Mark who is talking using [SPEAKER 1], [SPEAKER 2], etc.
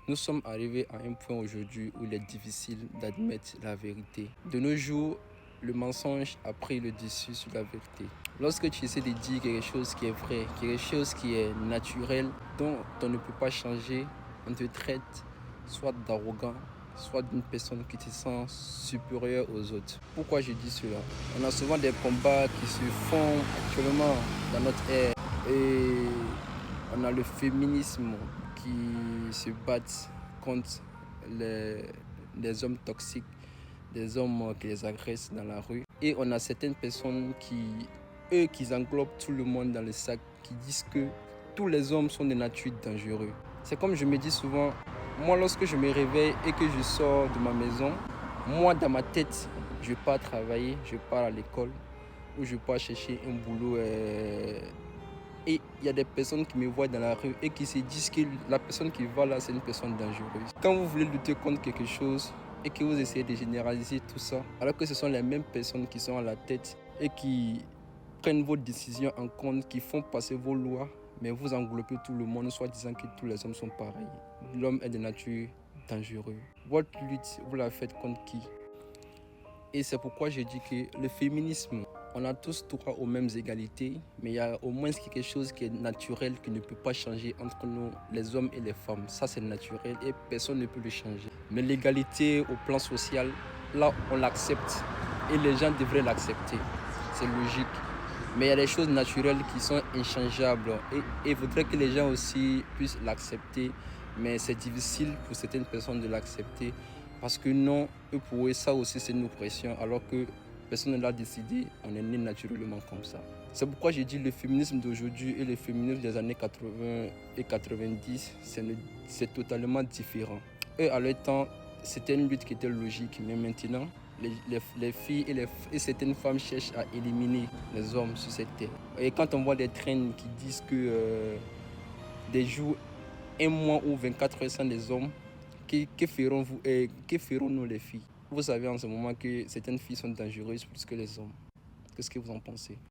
[SPEAKER 1] Nous sommes arrivés à un point aujourd'hui où il est difficile d'admettre la vérité. De nos jours, le mensonge a pris le dessus sur la vérité. Lorsque tu essaies de dire quelque chose qui est vrai, quelque chose qui est naturel, dont on ne peut pas changer, on te traite soit d'arrogant, soit d'une personne qui te sent supérieure aux autres. Pourquoi je dis cela? On a souvent des combats qui se font actuellement dans notre ère et on a le féminisme qui se battent contre les hommes toxiques, des hommes qui les agressent dans la rue. Et on a certaines personnes qui englobent tout le monde dans le sac, qui disent que tous les hommes sont de nature dangereux. C'est comme je me dis souvent, moi lorsque je me réveille et que je sors de ma maison, moi dans ma tête, je pars travailler, je pars à l'école ou je pars chercher un boulot. Et il y a des personnes qui me voient dans la rue et qui se disent que la personne qui va là, c'est une personne dangereuse. Quand vous voulez lutter contre quelque chose et que vous essayez de généraliser tout ça, alors que ce sont les mêmes personnes qui sont à la tête et qui prennent vos décisions en compte, qui font passer vos lois, mais vous englobez tout le monde, soit disant que tous les hommes sont pareils. L'homme est de nature dangereux. Votre lutte, vous la faites contre qui? Et c'est pourquoi je dis que le féminisme, on a tous droit aux mêmes égalités, mais il y a au moins quelque chose qui est naturel, qui ne peut pas changer entre nous, les hommes et les femmes. Ça, c'est naturel et personne ne peut le changer. Mais l'égalité au plan social, là, on l'accepte et les gens devraient l'accepter. C'est logique. Mais il y a des choses naturelles qui sont inchangeables et il faudrait que les gens aussi puissent l'accepter. Mais c'est difficile pour certaines personnes de l'accepter parce que non, eux pour eux, ça aussi c'est une oppression alors que personne ne l'a décidé, on est né naturellement comme ça. C'est pourquoi j'ai dit le féminisme d'aujourd'hui et le féminisme des années 80 et 90, c'est totalement différent. Eux, à leur temps, c'était une lutte qui était logique, mais maintenant, les filles et certaines femmes cherchent à éliminer les hommes sur cette terre. Et quand on voit des trains qui disent que des jours, un mois ou 24 heures sans les hommes, que ferons-vous et que ferons-nous les filles? Vous savez en ce moment que certaines filles sont dangereuses plus que les hommes. Qu'est-ce que vous en pensez?